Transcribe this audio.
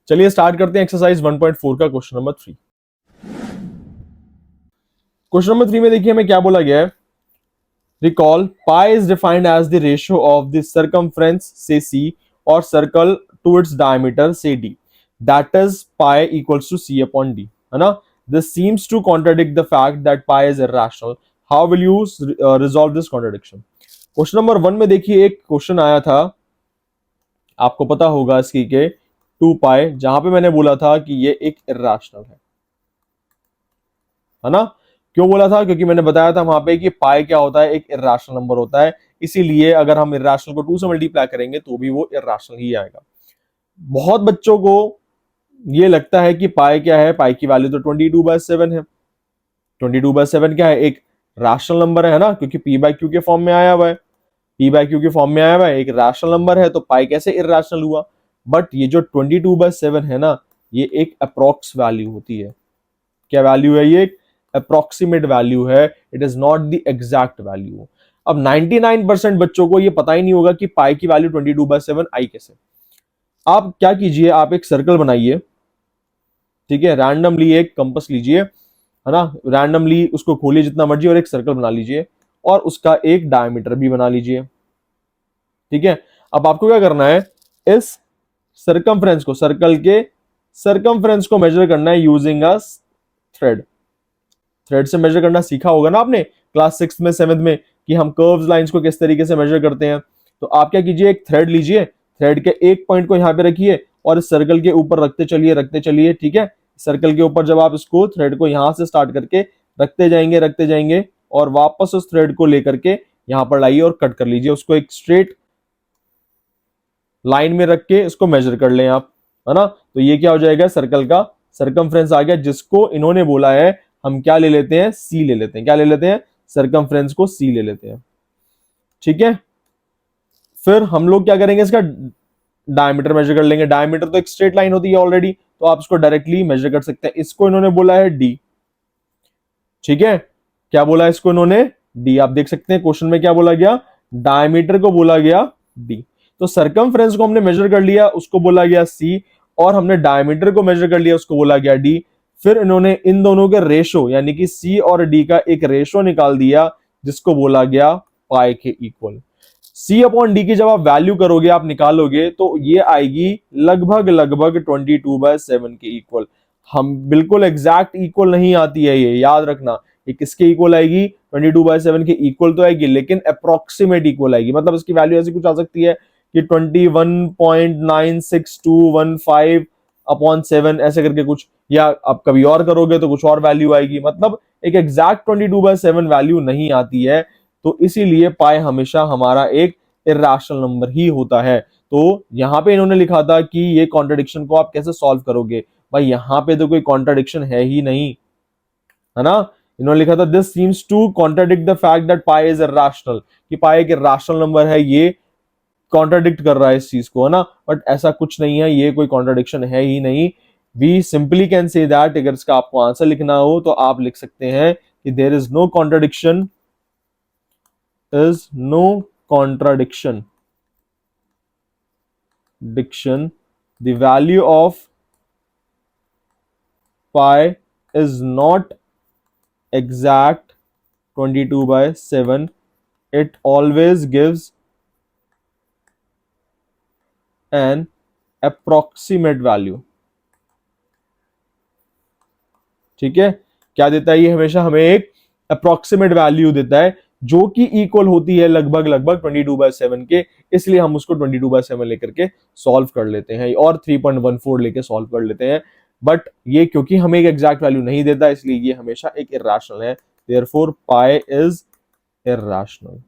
चलिए स्टार्ट करते हैं एक्सरसाइज 1.4 का क्वेश्चन नंबर 3। क्वेश्चन नंबर 3 में देखिए हमें क्या बोला गया है। Recall pi is defined as the ratio of the circumference से सी और सर्कल टू इट्स डायमीटर से d, that is pi equals to c upon d, है ना। This seems to contradict the fact that pi is irrational. How will you resolve this contradiction. Question number 1 में देखिए एक question आया था, आपको पता होगा इसकी के 2 पाई, जहां पे मैंने बोला था कि ये एक इररेशनल है ना। क्यों बोला था? क्योंकि मैंने बताया था वहां पे कि पाई क्या होता है, एक इररेशनल नंबर होता है, इसीलिए अगर हम इररेशनल को 2 से मल्टीप्लाई करेंगे तो भी वो इररेशनल ही आएगा। बहुत बच्चों को ये लगता है कि पाई क्या है, पाई की वैल्यू तो 22/7 है। 22/7 क्या है, एक रैशनल नंबर है ना, क्योंकि पी बाई क्यू के फॉर्म में आया हुआ है। पी बाई क्यू के फॉर्म में आया हुआ है, एक रैशनल नंबर है, तो पाई कैसे इररेशनल हुआ। बट ये जो 22/7 है ना, ये एक अप्रोक्स वैल्यू होती है। क्या वैल्यू है ये? अप्रोक्सीमेट वैल्यू है, it is not the exact value. अब 99% बच्चों को ये पता ही नहीं होगा कि पाई की वैल्यू 22/7 आई कैसे। आप क्या कीजिए, आप एक सर्कल बनाइए, ठीक है, रैंडमली एक कंपास लीजिए, है ना, रैंडमली उसको खोलिए जितना मर्जी और एक सर्कल बना लीजिए और उसका एक डायमीटर भी बना लीजिए, ठीक है। अब आपको क्या करना है, इस सर्कमफ्रेंस को, सर्कल के सर्कमफ्रेंस को मेजर करना है यूजिंग अ थ्रेड। थ्रेड से मेजर करना सीखा होगा ना आपने क्लास 6 में 7th में, कि हम कर्व्स लाइंस को किस तरीके से मेजर करते हैं। तो आप क्या कीजिए, एक थ्रेड लीजिए, थ्रेड के एक पॉइंट को यहां पे रखिए और इस सर्कल के ऊपर रखते चलिए, ठीक है। सर्कल के ऊपर जब आप इसको थ्रेड को यहां से स्टार्ट करके रखते जाएंगे और वापस उस थ्रेड को लेकर के यहां पर लाइए और कट कर लीजिए, उसको एक स्ट्रेट लाइन में रख के इसको मेजर कर लें आप, है ना। तो ये क्या हो जाएगा, सर्कल का सर्कमफ्रेंस आ गया, जिसको इन्होंने बोला है, हम क्या ले लेते हैं, सी ले लेते हैं। क्या ले लेते हैं? सर्कमफ्रेंस को सी ले लेते हैं, ठीक है। फिर हम लोग क्या करेंगे, इसका डायमीटर मेजर कर लेंगे। डायमीटर तो एक स्ट्रेट लाइन होती है ऑलरेडी, तो आप इसको डायरेक्टली मेजर कर सकते हैं। इसको इन्होंने बोला है डी, ठीक है। क्या बोला है इसको इन्होंने? डी। आप देख सकते हैं क्वेश्चन में क्या बोला गया, डायमीटर को बोला गया डी। तो सर्कमफ्रेंस को हमने मेजर कर लिया, उसको बोला गया सी, और हमने डायमीटर को मेजर कर लिया, उसको बोला गया डी। फिर इन्होंने इन दोनों के रेशो यानी कि सी और डी का एक रेशो निकाल दिया, जिसको बोला गया पाई के इक्वल। सी अपॉन डी की जब आप वैल्यू करोगे, आप निकालोगे, तो ये आएगी लगभग 22/7 के इक्वल। हम बिल्कुल एग्जैक्ट इक्वल नहीं आती है, ये याद रखना। ये किसके इक्वल आएगी? 22/7 के इक्वल तो आएगी, लेकिन अप्रोक्सीमेट इक्वल आएगी। मतलब इसकी वैल्यू ऐसी कुछ आ सकती है कि 21.96215/7 ऐसे करके कुछ, या आप कभी और करोगे तो कुछ और वैल्यू आएगी। मतलब एक एग्जैक्ट 22/7 वैल्यू नहीं आती है, तो इसीलिए पाई हमेशा हमारा एक इर्रेशनल नंबर ही होता है। तो यहां पे इन्होंने लिखा था कि ये कॉन्ट्रडिक्शन को आप कैसे सॉल्व करोगे। भाई यहां पे तो कोई कॉन्ट्रडिक्शन है ही नहीं, है ना। इन्होंने लिखा था this seems to contradict the fact that pi is irrational, कि पाई एक इर्रेशनल नंबर है, ये कॉन्ट्रडिक्ट कर रहा है इस चीज को, है ना। बट ऐसा कुछ नहीं है, ये कोई कॉन्ट्रडिक्शन है ही नहीं। We simply can say that, अगर इसका आपको आंसर लिखना हो तो आप लिख सकते हैं कि there is no contradiction, is no contradiction. The value of pi is not exact 22/7. It always gives an approximate value. ठीक है, क्या देता है ये? हमेशा हमें एक अप्रोक्सीमेट वैल्यू देता है, जो कि इक्वल होती है लगभग 22/7 के। इसलिए हम उसको 22/7 लेकर के सॉल्व कर लेते हैं और 3.14 लेके सॉल्व कर लेते हैं। बट ये क्योंकि हमें एक एग्जैक्ट वैल्यू नहीं देता, इसलिए ये हमेशा एक इर्रेशनल है। Therefore pi is irrational.